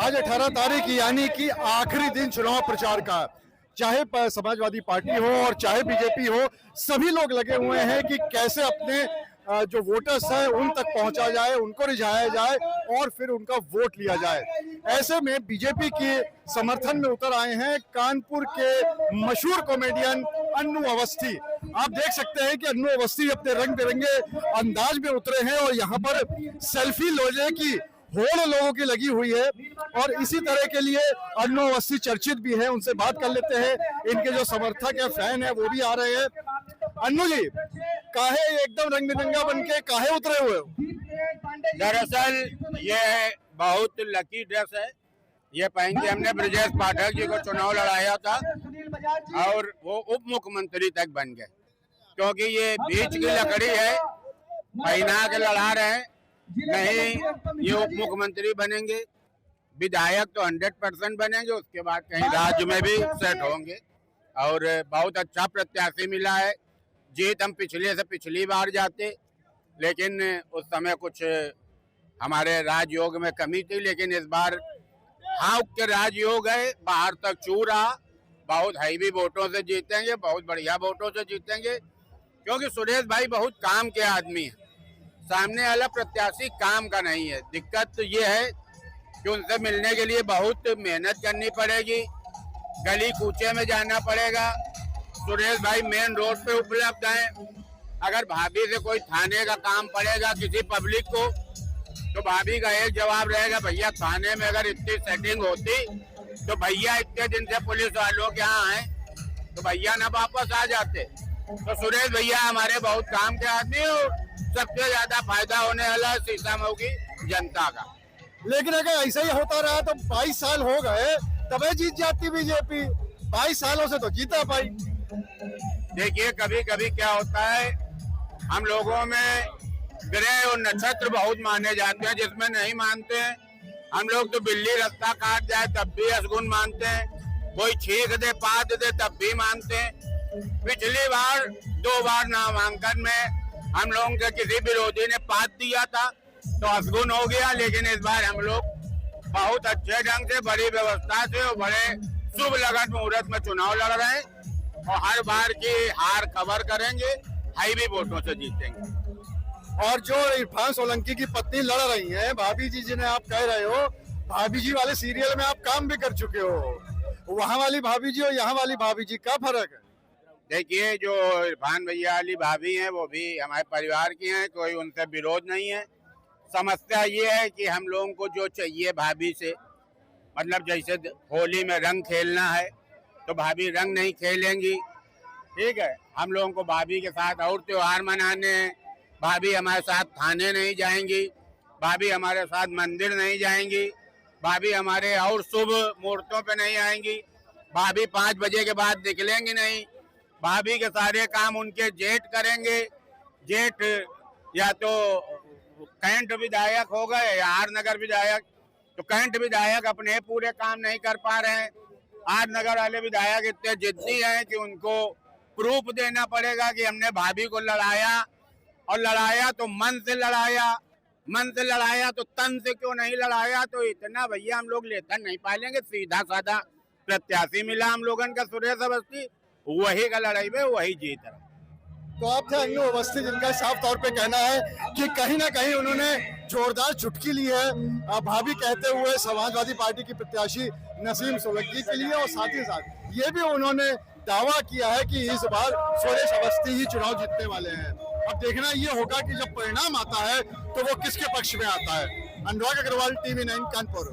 आज 18 तारीख यानी कि आखिरी दिन चुनाव प्रचार का, चाहे समाजवादी पार्टी हो और चाहे बीजेपी हो, सभी लोग लगे हुए हैं कि कैसे अपने जो वोटर्स हैं उन तक पहुंचा जाए, उनको रिझाया जाए और फिर उनका वोट लिया जाए। ऐसे में बीजेपी के समर्थन में उतर आए हैं कानपुर के मशहूर कॉमेडियन अन्नू अवस्थी। आप देख सकते हैं कि अन्नू अवस्थी अपने रंग बिरंगे अंदाज में उतरे हैं और यहाँ पर सेल्फी लेने की होड़ लोगों की लगी हुई है और इसी तरह के लिए अन्नू अवस्थी चर्चित भी है। उनसे बात कर लेते हैं, इनके जो समर्थक है, फैन है, वो भी आ रहे हैं। अन्नू जी, काहे एकदम रंग बिरंगा बनके काहे उतरे हुए हो? दरअसल ये बहुत लकी ड्रेस है, ये पहन के हमने ब्रजेश पाठक जी को चुनाव लड़ाया था और वो उप मुख्यमंत्री तक बन गए, क्योंकि ये बीच की लकड़ी है, पहना के लड़ा रहे हैं। नहीं, ये उप मुख्यमंत्री बनेंगे, विधायक तो 100% बनेंगे, उसके बाद कहीं राज्य में भी सेट होंगे और बहुत अच्छा प्रत्याशी मिला है। जीत हम पिछले से पिछली बार जाते, लेकिन उस समय कुछ हमारे राजयोग में कमी थी, लेकिन इस बार हाँ के राजयोग है, बाहर तक चू रहा, बहुत हैवी वोटों से जीतेंगे, बहुत बढ़िया वोटों से जीतेंगे, क्योंकि सुरेश भाई बहुत काम के आदमी है। सामने वाला प्रत्याशी काम का नहीं है। दिक्कत तो ये है कि उनसे मिलने के लिए बहुत मेहनत करनी पड़ेगी, गली कूचे में जाना पड़ेगा। सुरेश भाई मेन रोड पे उपलब्ध हैं। अगर भाभी से कोई थाने का काम पड़ेगा किसी पब्लिक को, तो भाभी का एक जवाब रहेगा, भैया थाने में अगर इतनी सेटिंग होती तो भैया इतने दिन से पुलिस वालों के यहाँ हैं, तो भैया ना वापस आ जाते। तो सुरेश भैया हमारे बहुत काम के आदमी और सबसे ज्यादा फायदा होने वाला है सीतामऊ की जनता का। लेकिन अगर ऐसा ही होता रहा तो 22 साल हो गए, तबे जीत जाती बीजेपी। 22 सालों से तो जीता पाई। देखिए, कभी कभी क्या होता है, हम लोगों में ग्रह और नक्षत्र बहुत माने जाते हैं, जिसमें नहीं मानते हैं। हम लोग तो बिल्ली रास्ता काट जाए तब भी अशगुन मानते हैं, कोई छींक दे पाद दे तब भी मानते हैं। पिछली बार 2 बार नामांकन में हम लोगों के किसी विरोधी ने पाद दिया था तो अशगुन हो गया, लेकिन इस बार हम लोग बहुत अच्छे ढंग से, बड़ी व्यवस्था से और बड़े शुभ लगन मुहूर्त में चुनाव लड़ रहे हैं और हर बार की हार कवर करेंगे, हैवी वोटों से जीतेंगे। और जो इरफान सोलंकी की पत्नी लड़ रही हैं, भाभी जी जिन्हें आप कह रहे हो, भाभी जी वाले सीरियल में आप काम भी कर चुके हो, वहाँ वाली भाभी जी और यहाँ वाली भाभी जी का फर्क है? देखिए, जो इरफान भैया वाली भाभी हैं वो भी हमारे परिवार की हैं, कोई उनसे विरोध नहीं है। समस्या ये है कि हम लोगों को जो चाहिए भाभी से, मतलब जैसे होली में रंग खेलना है तो भाभी रंग नहीं खेलेंगी, ठीक है। हम लोगों को भाभी के साथ और त्योहार मनाने हैं, भाभी हमारे साथ थाने नहीं जाएंगी, भाभी हमारे साथ मंदिर नहीं जाएंगी, भाभी हमारे और शुभ मुहूर्तों पे नहीं आएंगी, भाभी 5 बजे के बाद निकलेंगी नहीं, भाभी के सारे काम उनके जेठ करेंगे। जेठ या तो कैंट विधायक हो गए या आर नगर विधायक, तो कैंट विधायक अपने पूरे काम नहीं कर पा रहे हैं। आर नगर वाले विधायक इतने जिद्दी हैं कि उनको प्रूफ देना पड़ेगा कि हमने भाभी को लड़ाया, और लड़ाया तो मन से लड़ाया, मन से लड़ाया तो तन से क्यों नहीं लड़ाया। तो इतना भैया हम लोग लेकर नहीं पालेंगे। सीधा साधा प्रत्याशी मिला हम लोगन का, सुरेश अवस्थी, वही का लड़ाई में वही जीत रहा। तो आप थे अन्नू अवस्थी, जिनका साफ तौर पे कहना है कि कहीं ना कहीं उन्होंने जोरदार चुटकी ली है भाभी कहते हुए समाजवादी पार्टी की प्रत्याशी नसीम सोलंकी के लिए, और साथ ही साथ ये भी उन्होंने दावा किया है कि इस बार सुरेश अवस्थी ही चुनाव जीतने वाले हैं। अब देखना ये होगा कि जब परिणाम आता है तो वो किसके पक्ष में आता है। अनुराग अग्रवाल, TV9 कानपुर।